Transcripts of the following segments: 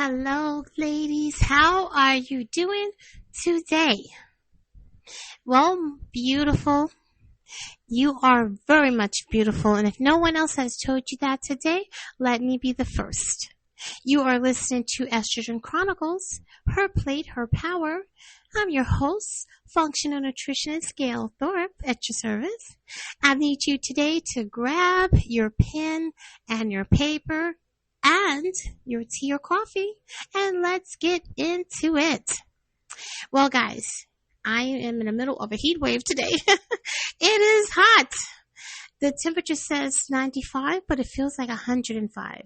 Hello, ladies. How are you doing today? Well, beautiful. You are very much beautiful. And if no one else has told you that today, let me be the first. You are listening to Estrogen Chronicles, Her Plate, Her Power. I'm your host, functional nutritionist Gail Thorpe at your service. I need you today to grab your pen and your paper and your tea or coffee, and let's get into it. Well, guys, I am in the middle of a heat wave today. It is hot. The temperature says 95, but it feels like 105.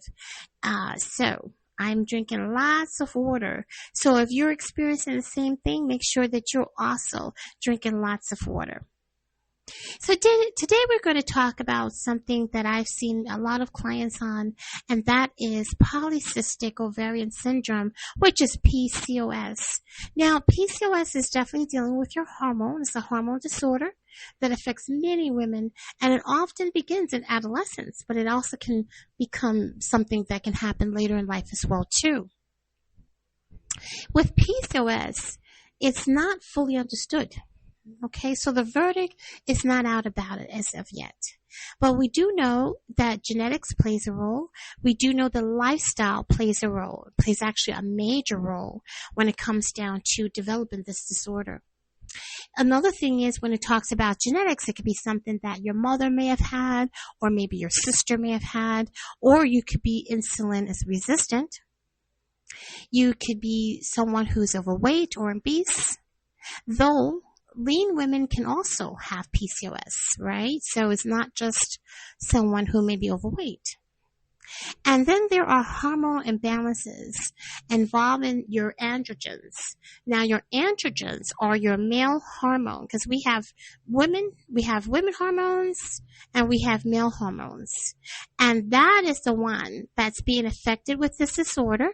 So I'm drinking lots of water. So if you're experiencing the same thing, make sure that you're also drinking lots of water. So today we're going to talk about something that I've seen a lot of clients on, and that is Polycystic Ovary Syndrome, which is PCOS. Now, PCOS is definitely dealing with your hormone. It's a hormone disorder that affects many women, and it often begins in adolescence, but it also can become something that can happen later in life as well, too. With PCOS, it's not fully understood. Okay, so the verdict is not out about it as of yet. But we do know that genetics plays a role. We do know that lifestyle plays a role. It plays actually a major role when it comes down to developing this disorder. Another thing is when it talks about genetics, it could be something that your mother may have had, or maybe your sister may have had, or you could be insulin resistant. You could be someone who's overweight or obese, though lean women can also have PCOS, right? So it's not just someone who may be overweight. And then there are hormone imbalances involving your androgens. Now, your androgens are your male hormone, because we have women hormones and we have male hormones. And that is the one that's being affected with this disorder,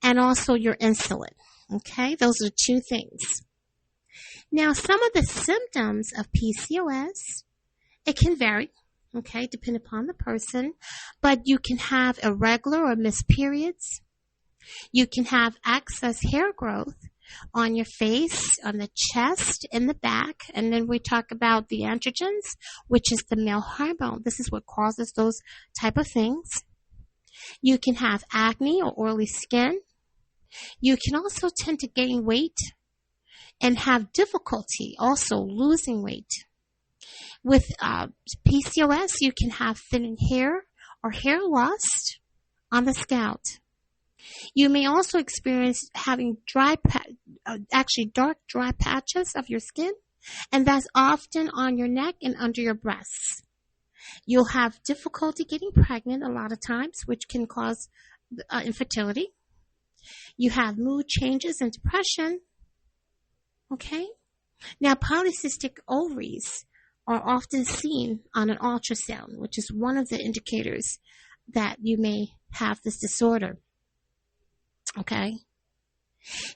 and also your insulin. Okay, those are two things. Now, some of the symptoms of PCOS, it can vary, okay, depending upon the person, but you can have irregular or missed periods. You can have excess hair growth on your face, on the chest, in the back, and then we talk about the androgens, which is the male hormone. This is what causes those type of things. You can have acne or oily skin. You can also tend to gain weight and have difficulty also losing weight. With PCOS, you can have thinning hair or hair loss on the scalp. You may also experience having dark dry patches of your skin, and that's often on your neck and under your breasts. You'll have difficulty getting pregnant a lot of times, which can cause infertility. You have mood changes and depression. Okay? Now, polycystic ovaries are often seen on an ultrasound, which is one of the indicators that you may have this disorder. Okay?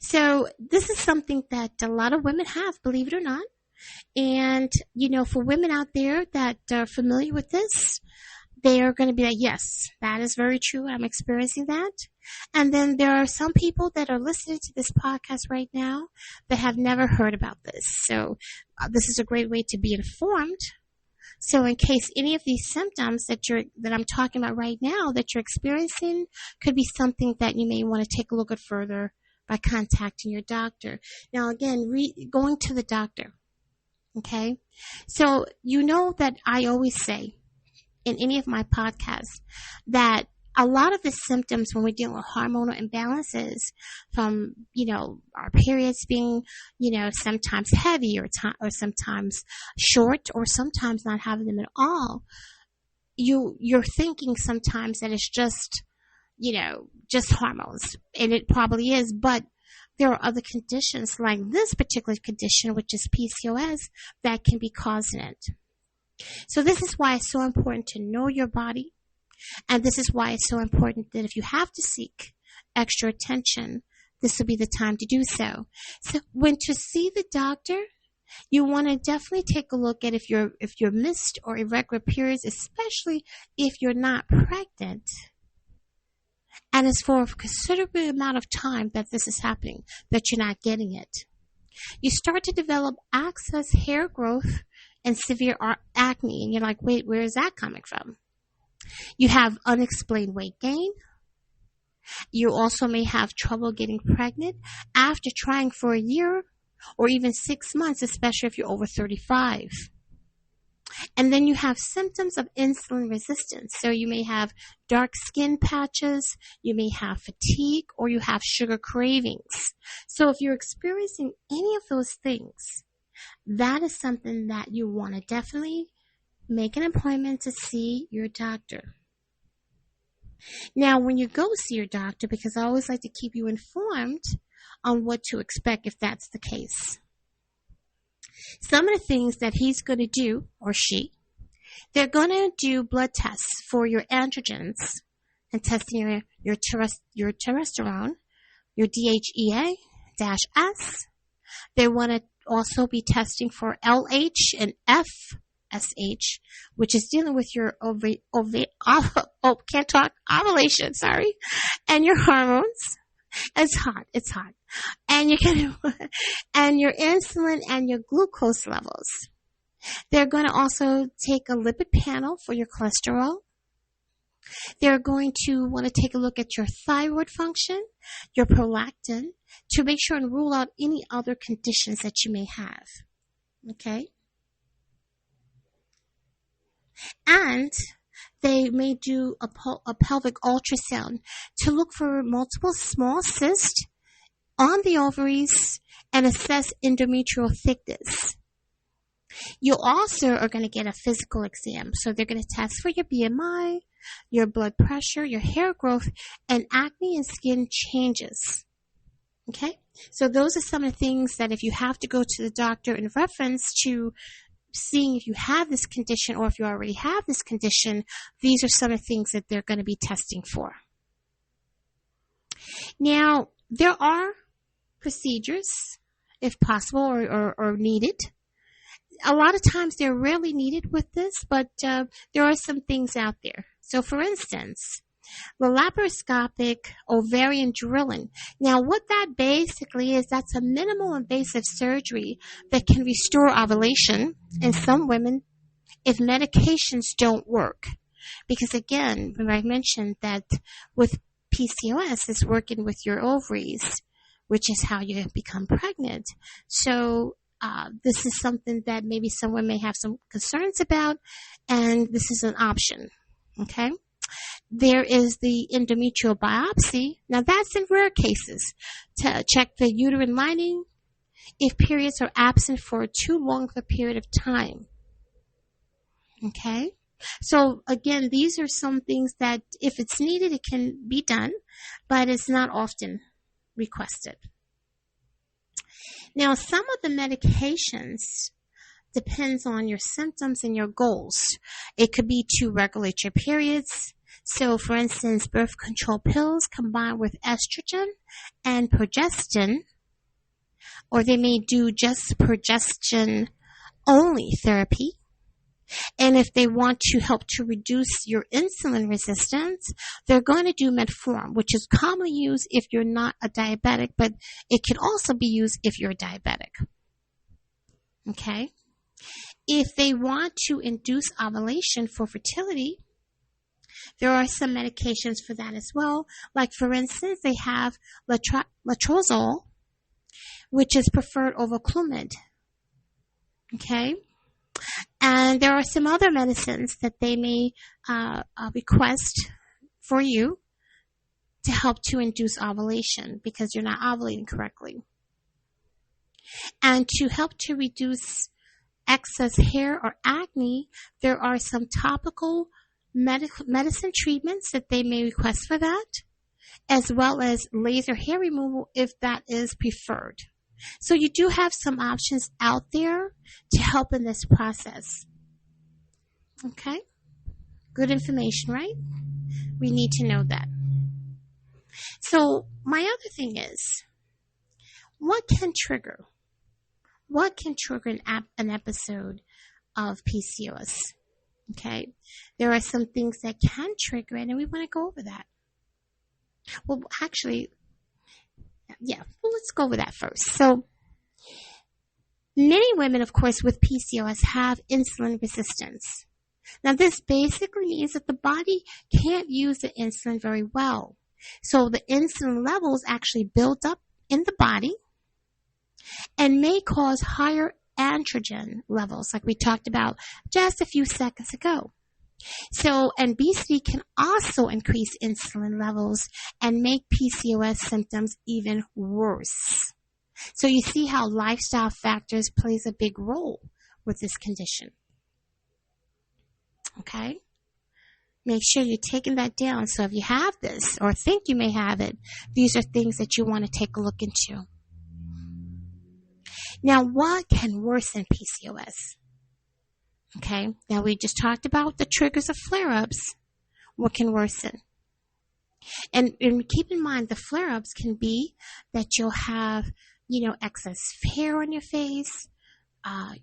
So, this is something that a lot of women have, believe it or not. And, for women out there that are familiar with this, they are going to be like, yes, that is very true. I'm experiencing that. And then there are some people that are listening to this podcast right now that have never heard about this. So this is a great way to be informed. So in case any of these symptoms that I'm talking about right now that you're experiencing could be something that you may want to take a look at further by contacting your doctor. Now again, going to the doctor. Okay. So that I always say in any of my podcasts that a lot of the symptoms when we're dealing with hormonal imbalances from, our periods being, sometimes heavy or sometimes short or sometimes not having them at all, you're thinking sometimes that it's just hormones, and it probably is, but there are other conditions like this particular condition, which is PCOS, that can be causing it. So this is why it's so important to know your body. And this is why it's so important that if you have to seek extra attention, this will be the time to do so. So when to see the doctor, you want to definitely take a look at if you're missed or irregular periods, especially if you're not pregnant. And it's for a considerable amount of time that this is happening, that you're not getting it. You start to develop excess hair growth and severe acne, and you're like, wait, where is that coming from? You have unexplained weight gain. You also may have trouble getting pregnant after trying for a year or even 6 months, especially if you're over 35. And then you have symptoms of insulin resistance. So you may have dark skin patches, you may have fatigue, or you have sugar cravings. So if you're experiencing any of those things, that is something that you want to definitely make an appointment to see your doctor. Now, when you go see your doctor, because I always like to keep you informed on what to expect if that's the case. Some of the things that he's going to do, or she, they're going to do blood tests for your androgens and testing your testosterone, your DHEA-S. They want to also be testing for LH and FSH, which is dealing with your ovulation, and your hormones. It's hot. And and your insulin and your glucose levels. They're going to also take a lipid panel for your cholesterol. They're going to want to take a look at your thyroid function, your prolactin, to make sure and rule out any other conditions that you may have. Okay? And they may do a pelvic ultrasound to look for multiple small cysts on the ovaries and assess endometrial thickness. You also are going to get a physical exam. So they're going to test for your BMI, your blood pressure, your hair growth, and acne and skin changes. Okay? So those are some of the things that if you have to go to the doctor in reference to seeing if you have this condition or if you already have this condition, these are some of the things that they're going to be testing for. Now, there are procedures, if possible, or needed. A lot of times they're rarely needed with this, but there are some things out there. So, for instance, the laparoscopic ovarian drilling. Now, what that basically is, that's a minimal invasive surgery that can restore ovulation in some women if medications don't work. Because again, when I mentioned that with PCOS, it's working with your ovaries, which is how you become pregnant. So this is something that maybe someone may have some concerns about, and this is an option. Okay? There is the endometrial biopsy. Now, that's in rare cases to check the uterine lining if periods are absent for too long of a period of time. Okay? So, again, these are some things that if it's needed, it can be done, but it's not often requested. Now, some of the medications depends on your symptoms and your goals. It could be to regulate your periods. So, for instance, birth control pills combined with estrogen and progestin, or they may do just progestin-only therapy. And if they want to help to reduce your insulin resistance, they're going to do metformin, which is commonly used if you're not a diabetic, but it can also be used if you're a diabetic. Okay? If they want to induce ovulation for fertility, there are some medications for that as well. Like, for instance, they have letrozole, which is preferred over Clomid. Okay? And there are some other medicines that they may request for you to help to induce ovulation because you're not ovulating correctly. And to help to reduce excess hair or acne, there are some topical medicine treatments that they may request for that, as well as laser hair removal if that is preferred. So you do have some options out there to help in this process. Okay? Good information, right? We need to know that. So my other thing is, what can trigger an episode of PCOS? Okay? There are some things that can trigger it, and we want to go over that. Well, actually, yeah, well, let's go with that first. So, many women, of course, with PCOS have insulin resistance. Now, this basically means that the body can't use the insulin very well. So the insulin levels actually build up in the body and may cause higher androgen levels, like we talked about just a few seconds ago. So obesity can also increase insulin levels and make PCOS symptoms even worse. So you see how lifestyle factors plays a big role with this condition. Okay? Make sure you're taking that down. So if you have this or think you may have it, these are things that you want to take a look into. Now, what can worsen PCOS? Okay, now we just talked about the triggers of flare-ups. What can worsen? And keep in mind, the flare-ups can be that you'll have, excess hair on your face,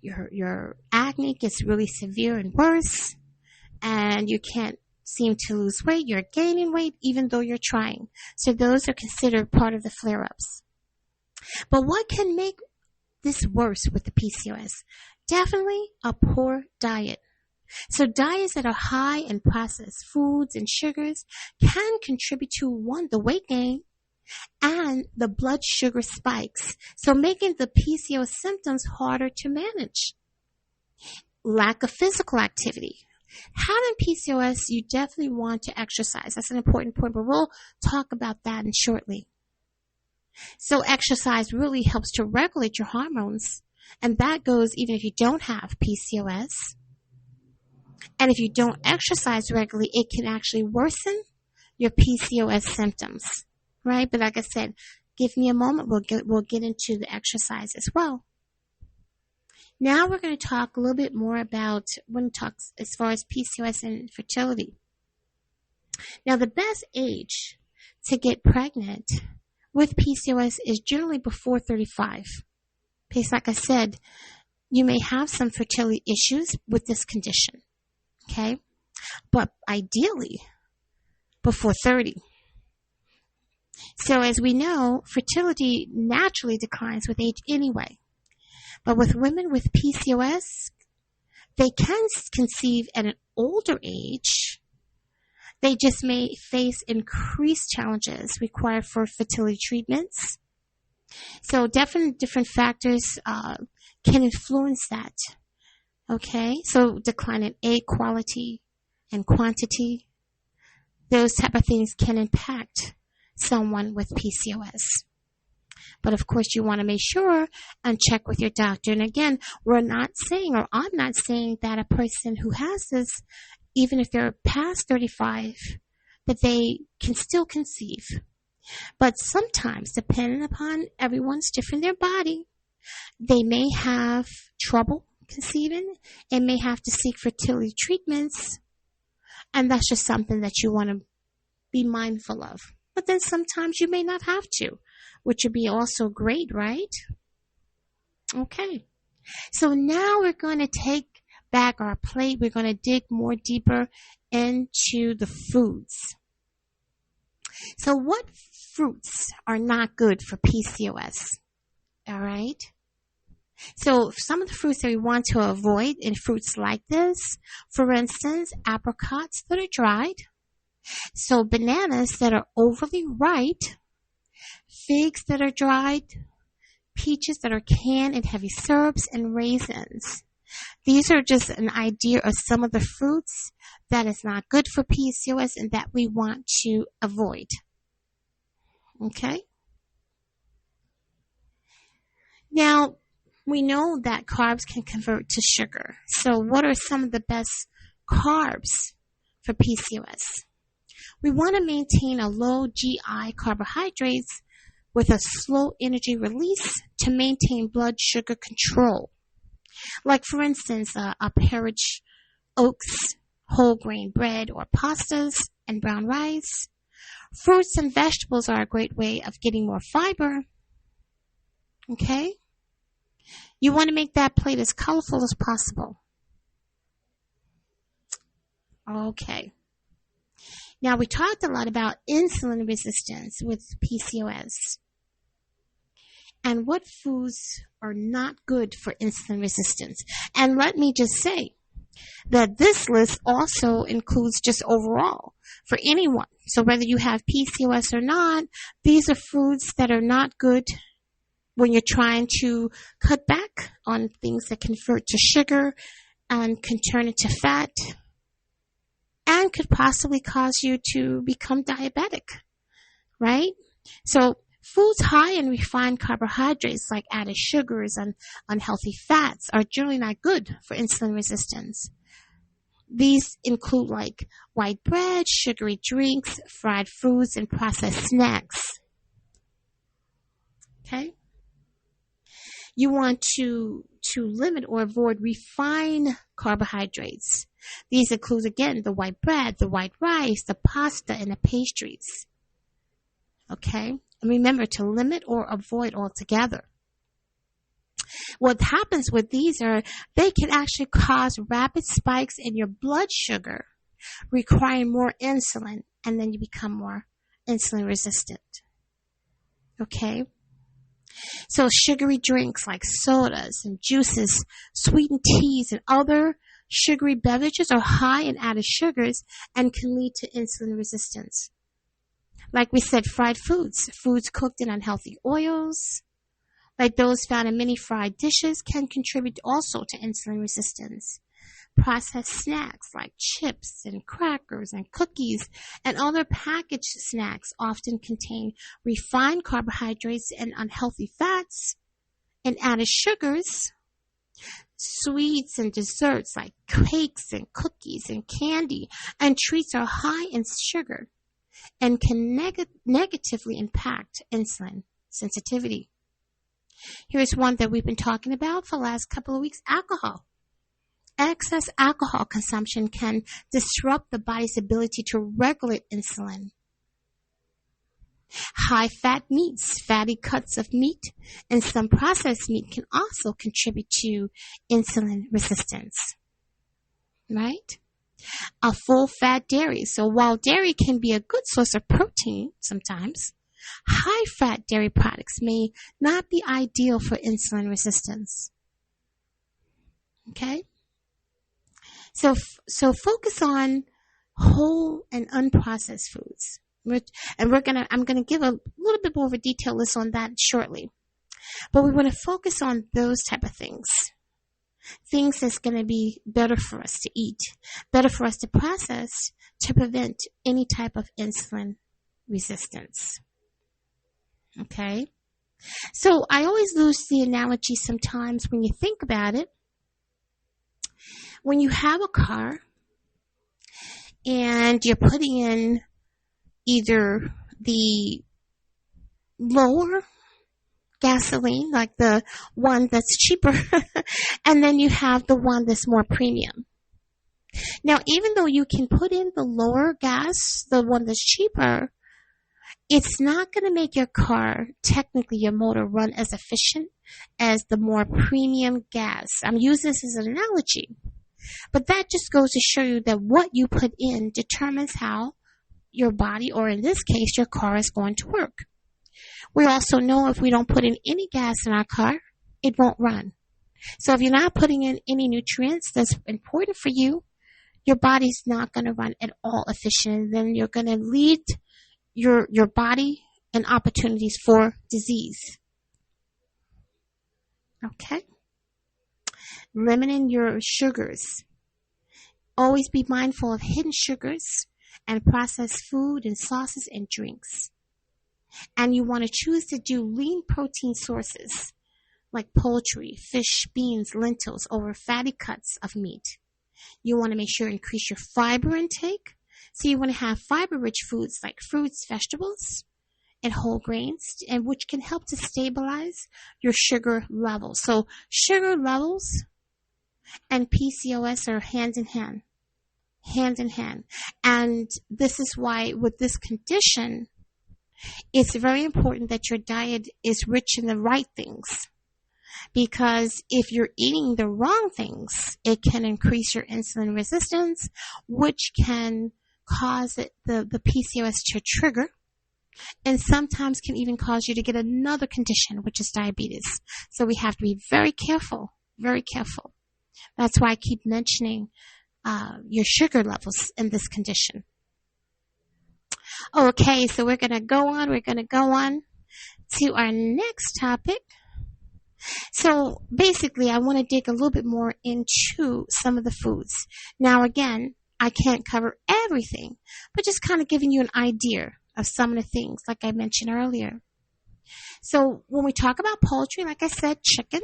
your acne gets really severe and worse, and you can't seem to lose weight. You're gaining weight even though you're trying. So those are considered part of the flare-ups. But what can make this worse with the PCOS? Definitely a poor diet. So diets that are high in processed foods and sugars can contribute to, one, the weight gain and the blood sugar spikes, so making the PCOS symptoms harder to manage. Lack of physical activity. Having PCOS, you definitely want to exercise. That's an important point, but we'll talk about that shortly. So exercise really helps to regulate your hormones, and that goes even if you don't have PCOS. And if you don't exercise regularly, it can actually worsen your PCOS symptoms, right? But like I said, give me a moment. We'll get into the exercise as well. Now we're going to talk a little bit more about as far as PCOS and fertility. Now, the best age to get pregnant with PCOS is generally before 35. Because like I said, you may have some fertility issues with this condition. Okay? But ideally, before 30. So as we know, fertility naturally declines with age anyway. But with women with PCOS, they can conceive at an older age. They just may face increased challenges required for fertility treatments. So different factors can influence that. Okay, so decline in egg quality and quantity. Those type of things can impact someone with PCOS. But of course, you want to make sure and check with your doctor. And again, I'm not saying that a person who has this, even if they're past 35, that they can still conceive. But sometimes, depending upon everyone's different, their body, they may have trouble conceiving and may have to seek fertility treatments. And that's just something that you want to be mindful of. But then sometimes you may not have to, which would be also great, right? Okay. So now we're going to take back our plate. We're going to dig more deeper into the foods. So what fruits are not good for PCOS? All right. So some of the fruits that we want to avoid in fruits like this, for instance, apricots that are dried. So bananas that are overly ripe, figs that are dried, peaches that are canned and heavy syrups, and raisins. These are just an idea of some of the fruits that is not good for PCOS and that we want to avoid. Okay? Now, we know that carbs can convert to sugar. So what are some of the best carbs for PCOS? We want to maintain a low GI carbohydrates with a slow energy release to maintain blood sugar control. Like, for instance, a porridge, oats, whole grain bread, or pastas and brown rice. Fruits and vegetables are a great way of getting more fiber. Okay? You want to make that plate as colorful as possible. Okay. Now, we talked a lot about insulin resistance with PCOS and what foods are not good for insulin resistance. And let me just say that this list also includes just overall for anyone. So whether you have PCOS or not, these are foods that are not good when you're trying to cut back on things that convert to sugar and can turn into fat and could possibly cause you to become diabetic, right? So foods high in refined carbohydrates like added sugars and unhealthy fats are generally not good for insulin resistance. These include like white bread, sugary drinks, fried foods, and processed snacks. Okay? You want to limit or avoid refined carbohydrates. These include, again, the white bread, the white rice, the pasta, and the pastries. Okay? And remember to limit or avoid altogether. What happens with these are they can actually cause rapid spikes in your blood sugar, requiring more insulin, and then you become more insulin resistant. Okay? So sugary drinks like sodas and juices, sweetened teas, and other sugary beverages are high in added sugars and can lead to insulin resistance. Like we said, fried foods cooked in unhealthy oils, like those found in many fried dishes, can contribute also to insulin resistance. Processed snacks like chips and crackers and cookies and other packaged snacks often contain refined carbohydrates and unhealthy fats and added sugars. Sweets and desserts like cakes and cookies and candy and treats are high in sugar and can negatively impact insulin sensitivity. Here's one that we've been talking about for the last couple of weeks: alcohol. Excess alcohol consumption can disrupt the body's ability to regulate insulin. High-fat meats, fatty cuts of meat, and some processed meat can also contribute to insulin resistance. Right? A full-fat dairy. So while dairy can be a good source of protein sometimes, high-fat dairy products may not be ideal for insulin resistance. Okay? So focus on whole and unprocessed foods. I'm gonna give a little bit more of a detailed list on that shortly. But we want to focus on those type of things. Things that's going to be better for us to eat, better for us to process to prevent any type of insulin resistance. Okay? So I always use the analogy sometimes when you think about it. When you have a car and you're putting in either the lower gasoline, like the one that's cheaper, and then you have the one that's more premium. Now, even though you can put in the lower gas, the one that's cheaper, it's not going to make your car, technically your motor, run as efficient as the more premium gas. I'm using this as an analogy. But that just goes to show you that what you put in determines how your body, or in this case, your car, is going to work. We also know if we don't put in any gas in our car, it won't run. So if you're not putting in any nutrients that's important for you, your body's not going to run at all efficient. Then you're going to lead your body in opportunities for disease. Okay? Limiting your sugars. Always be mindful of hidden sugars and processed food and sauces and drinks. And you want to choose to do lean protein sources like poultry, fish, beans, lentils over fatty cuts of meat. You want to make sure to increase your fiber intake. So you want to have fiber-rich foods like fruits, vegetables, and whole grains, and which can help to stabilize your sugar levels. So sugar levels and PCOS are hand in hand. And this is why with this condition, it's very important that your diet is rich in the right things. Because if you're eating the wrong things, it can increase your insulin resistance, which can cause the PCOS to trigger, and sometimes can even cause you to get another condition, which is diabetes. So we have to be very careful, very careful. That's why I keep mentioning your sugar levels in this condition. Okay, so we're going to go on to our next topic. So basically, I want to dig a little bit more into some of the foods. Now, again, I can't cover everything, but just kind of giving you an idea of some of the things, like I mentioned earlier. So when we talk about poultry, like I said, chicken,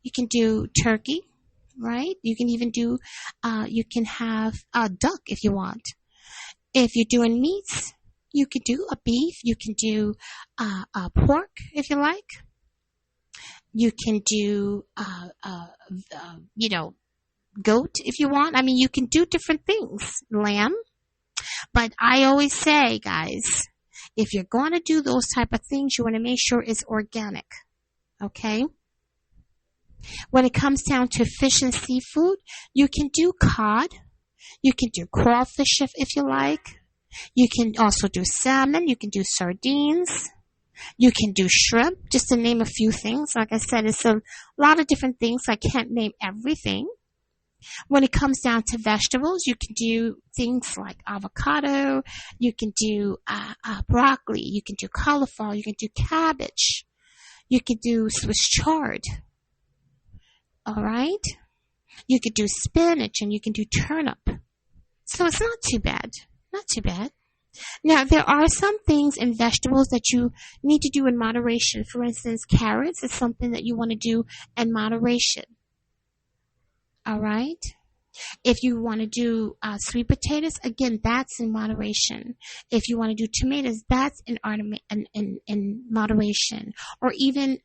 you can do turkey, right? You can even do, you can have a duck if you want. If you're doing meats, you could do a beef. You can do a pork if you like. You can do, goat if you want. I mean, you can do different things. Lamb. But I always say, guys, if you're going to do those type of things, you want to make sure it's organic. Okay? When it comes down to fish and seafood, you can do cod. You can do crawfish if you like. You can also do salmon. You can do sardines. You can do shrimp, just to name a few things. Like I said, it's a lot of different things. I can't name everything. When it comes down to vegetables, you can do things like avocado. You can do broccoli. You can do cauliflower. You can do cabbage. You can do Swiss chard. All right? You could do spinach and you can do turnip. So it's not too bad. Not too bad. Now, there are some things in vegetables that you need to do in moderation. For instance, carrots is something that you want to do in moderation. All right? If you want to do sweet potatoes, again, that's in moderation. If you want to do tomatoes, that's in moderation. Or even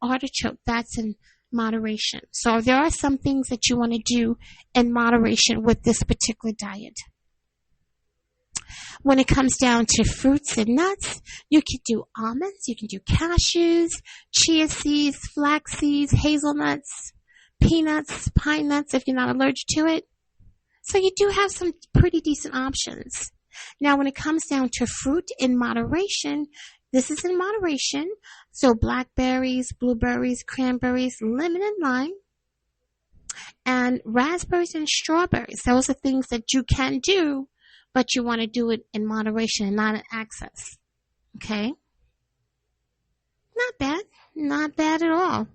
artichoke, that's in moderation. So there are some things that you want to do in moderation with this particular diet. When it comes down to fruits and nuts, you can do almonds, you can do cashews, chia seeds, flax seeds, hazelnuts, peanuts, pine nuts if you're not allergic to it. So you do have some pretty decent options. Now, when it comes down to fruit in moderation, this is in moderation. So blackberries, blueberries, cranberries, lemon and lime, and raspberries and strawberries. Those are things that you can do, but you want to do it in moderation and not in excess. Okay? Not bad. Not bad at all.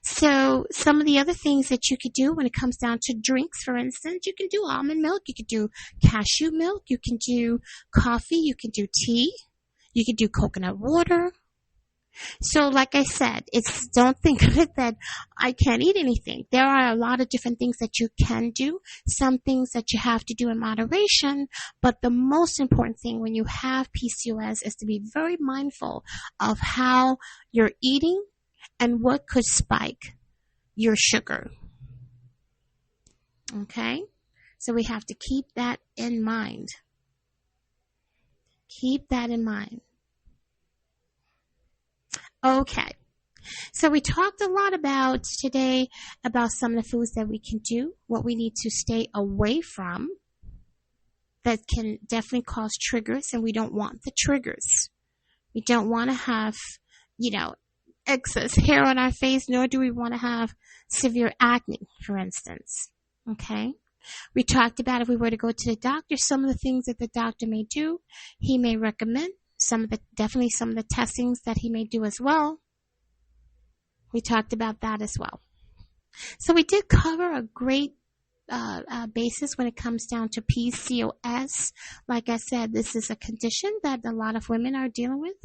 So some of the other things that you could do when it comes down to drinks, for instance, you can do almond milk, you could do cashew milk, you can do coffee, you can do tea, you can do coconut water. So like I said, don't think of it that I can't eat anything. There are a lot of different things that you can do, some things that you have to do in moderation, but the most important thing when you have PCOS is to be very mindful of how you're eating and what could spike your sugar. Okay? So we have to keep that in mind. Keep that in mind. Okay. So we talked a lot today about some of the foods that we can do, what we need to stay away from that can definitely cause triggers, and we don't want the triggers. We don't want to have, excess hair on our face, nor do we want to have severe acne, for instance. Okay? We talked about if we were to go to the doctor, some of the things that the doctor may do. He may recommend definitely some of the testings that he may do as well. We talked about that as well. So we did cover a great basis when it comes down to PCOS. Like I said, this is a condition that a lot of women are dealing with.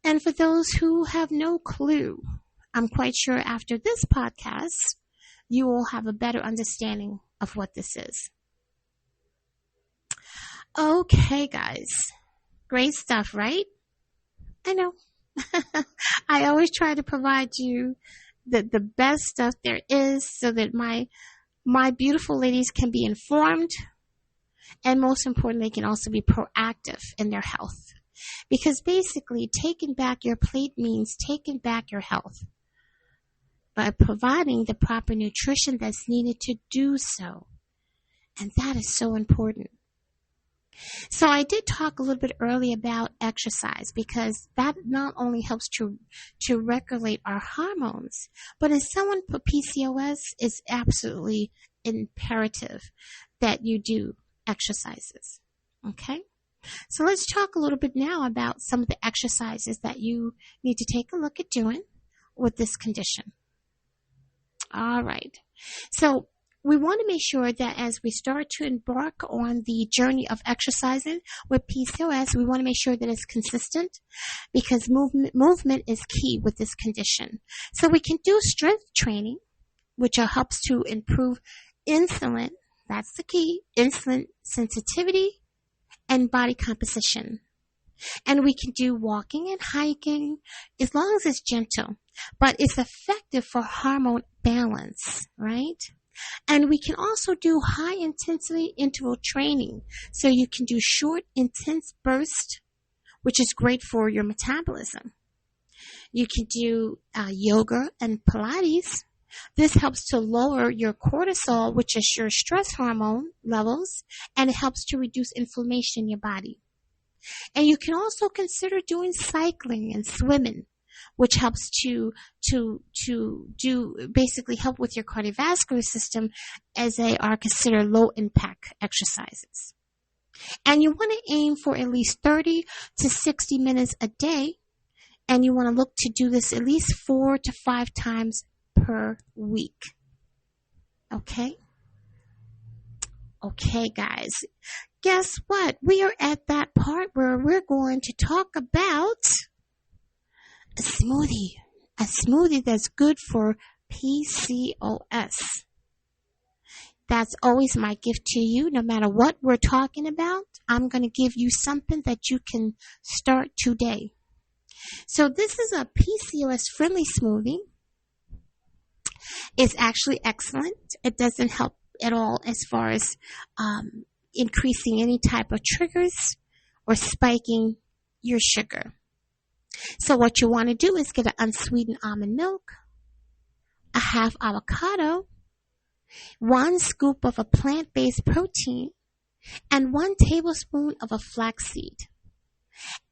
And for those who have no clue, I'm quite sure after this podcast, you will have a better understanding of what this is. Okay, guys. Great stuff, right? I know. I always try to provide you the best stuff there is so that my beautiful ladies can be informed, and most importantly, can also be proactive in their health. Because basically, taking back your plate means taking back your health by providing the proper nutrition that's needed to do so. And that is so important. So I did talk a little bit earlier about exercise because that not only helps to regulate our hormones, but in someone with PCOS, it's absolutely imperative that you do exercises. Okay? So let's talk a little bit now about some of the exercises that you need to take a look at doing with this condition. All right. So we want to make sure that as we start to embark on the journey of exercising with PCOS, we want to make sure that it's consistent because movement is key with this condition. So we can do strength training, which helps to improve insulin. That's the key, insulin sensitivity and body composition. And we can do walking and hiking as long as it's gentle, but it's effective for hormone balance, right? And we can also do high intensity interval training. So you can do short, intense bursts, which is great for your metabolism. You can do yoga and Pilates. This helps to lower your cortisol, which is your stress hormone levels, and it helps to reduce inflammation in your body. And you can also consider doing cycling and swimming, which helps to do basically help with your cardiovascular system, as they are considered low impact exercises. And you want to aim for at least 30 to 60 minutes a day, and you want to look to do this at least 4 to 5 times per week. Okay? Okay, guys. Guess what? We are at that part where we're going to talk about a smoothie that's good for PCOS. That's always my gift to you. No matter what we're talking about, I'm going to give you something that you can start today. So this is a PCOS friendly smoothie. It's actually excellent. It doesn't help at all as far as increasing any type of triggers or spiking your sugar. So what you want to do is get an unsweetened almond milk, a half avocado, 1 scoop of a plant-based protein, and 1 tablespoon of a flaxseed,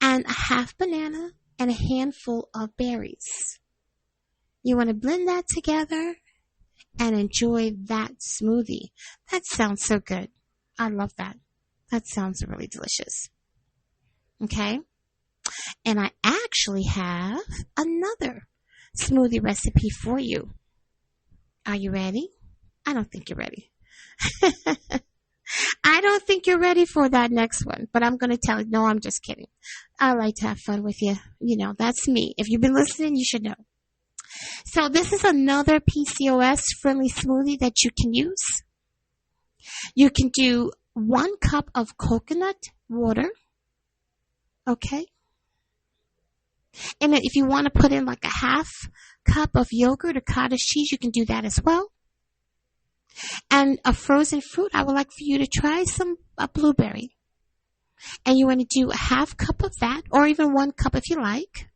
and a half banana and a handful of berries. You want to blend that together and enjoy that smoothie. That sounds so good. I love that. That sounds really delicious. Okay? And I actually have another smoothie recipe for you. Are you ready? I don't think you're ready. I don't think you're ready for that next one, but I'm going to tell you. No, I'm just kidding. I like to have fun with you. You know, that's me. If you've been listening, you should know. So this is another PCOS friendly smoothie that you can use. You can do 1 cup of coconut water. Okay. And if you want to put in like a half cup of yogurt or cottage cheese, you can do that as well. And a frozen fruit, I would like for you to try a blueberry. And you want to do a half cup of that, or even 1 cup if you like.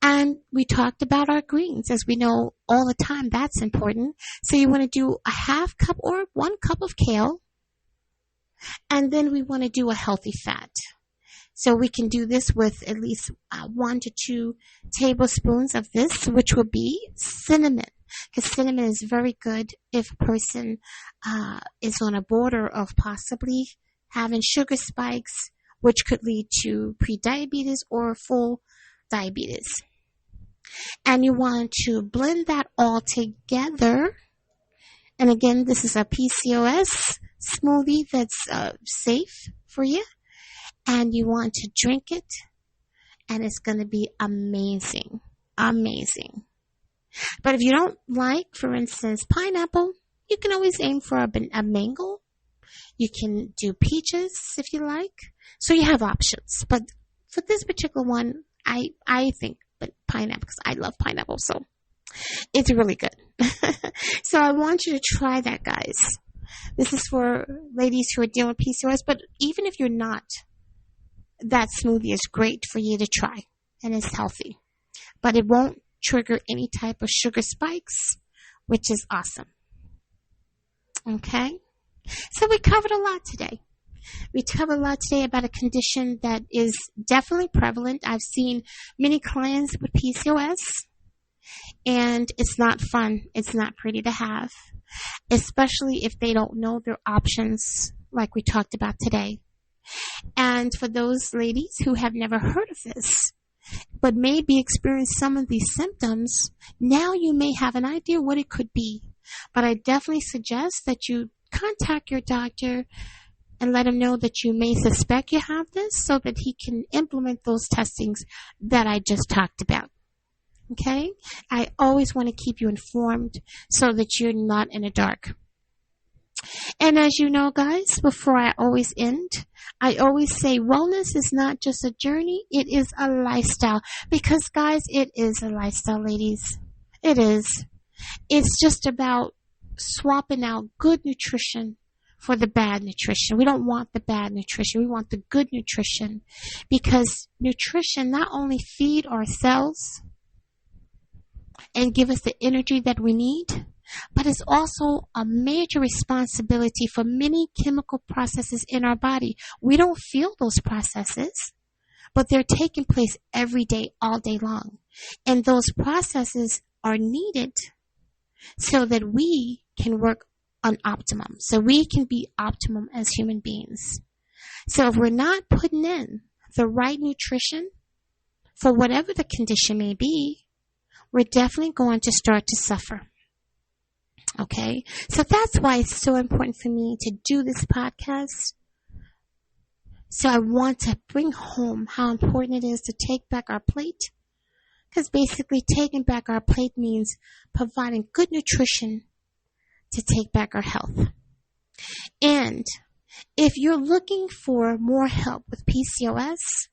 And we talked about our greens, as we know all the time, that's important. So you want to do a half cup or 1 cup of kale. And then we want to do a healthy fat. So we can do this with at least 1 to 2 tablespoons of this, which will be cinnamon. Because cinnamon is very good if a person is on a border of possibly having sugar spikes, which could lead to prediabetes or full diabetes. And you want to blend that all together. And again, this is a PCOS smoothie that's safe for you. And you want to drink it, and it's going to be amazing. Amazing. But if you don't like, for instance, pineapple, you can always aim for a mango. You can do peaches if you like. So you have options. But for this particular one, I think pineapple, because I love pineapple, so it's really good. So I want you to try that, guys. This is for ladies who are dealing with PCOS, but even if you're not, that smoothie is great for you to try, and it's healthy. But it won't trigger any type of sugar spikes, which is awesome. Okay? So we covered a lot today. We covered a lot today about a condition that is definitely prevalent. I've seen many clients with PCOS, and it's not fun. It's not pretty to have, especially if they don't know their options like we talked about today. And for those ladies who have never heard of this, but maybe experienced some of these symptoms, now you may have an idea what it could be. But I definitely suggest that you contact your doctor and let him know that you may suspect you have this so that he can implement those testings that I just talked about. Okay? I always want to keep you informed so that you're not in the dark. And as you know, guys, before I always end, I always say wellness is not just a journey, it is a lifestyle. Because, guys, it is a lifestyle, ladies. It is. It's just about swapping out good nutrition for the bad nutrition. We don't want the bad nutrition. We want the good nutrition. Because nutrition not only feed our cells and give us the energy that we need, but it's also a major responsibility for many chemical processes in our body. We don't feel those processes, but they're taking place every day, all day long. And those processes are needed so that we can work on optimum, so we can be optimum as human beings. So if we're not putting in the right nutrition for whatever the condition may be, we're definitely going to start to suffer. Okay, so that's why it's so important for me to do this podcast. So I want to bring home how important it is to take back our plate. Because basically taking back our plate means providing good nutrition to take back our health. And if you're looking for more help with PCOS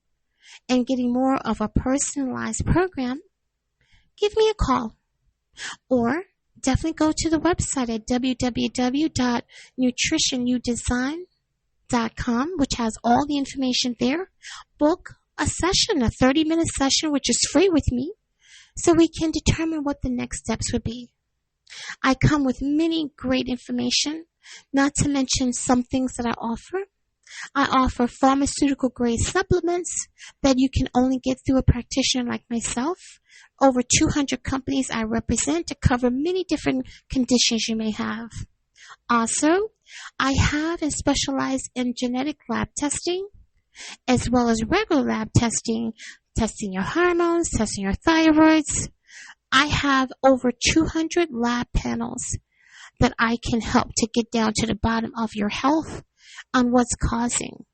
and getting more of a personalized program, give me a call. Or definitely go to the website at www.nutritionudesign.com, which has all the information there. Book a session, a 30-minute session, which is free with me, so we can determine what the next steps would be. I come with many great information, not to mention some things that I offer. I offer pharmaceutical-grade supplements that you can only get through a practitioner like myself. Over 200 companies I represent to cover many different conditions you may have. Also, I have and specialize in genetic lab testing, as well as regular lab testing, testing your hormones, testing your thyroids. I have over 200 lab panels that I can help to get down to the bottom of your health on what's causing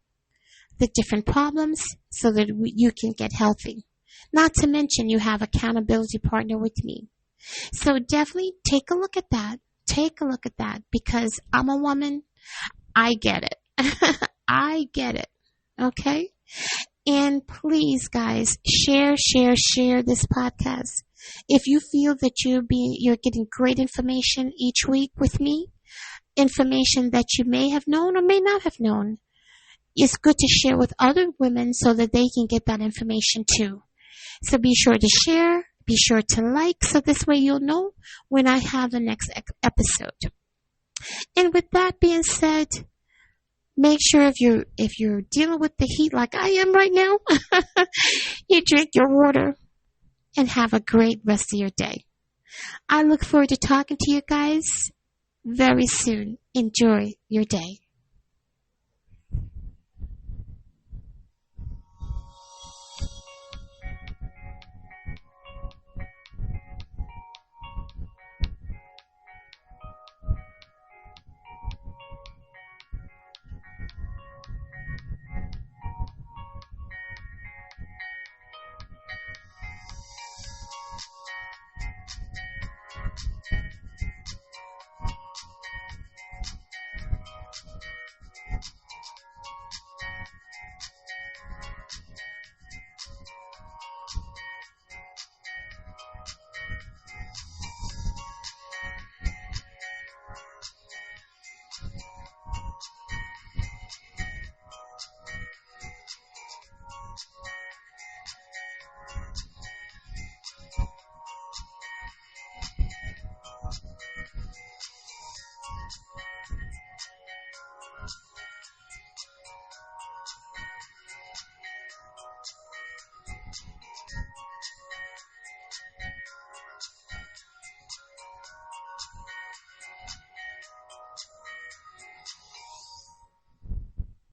the different problems so that you can get healthy. Not to mention you have accountability partner with me. So definitely take a look at that. Take a look at that because I'm a woman. I get it. I get it. Okay? And please, guys, share this podcast. If you feel that you're getting great information each week with me, information that you may have known or may not have known, it's good to share with other women so that they can get that information too. So be sure to share, be sure to like, so this way you'll know when I have the next episode. And with that being said, make sure if you're dealing with the heat like I am right now, you drink your water and have a great rest of your day. I look forward to talking to you guys very soon. Enjoy your day.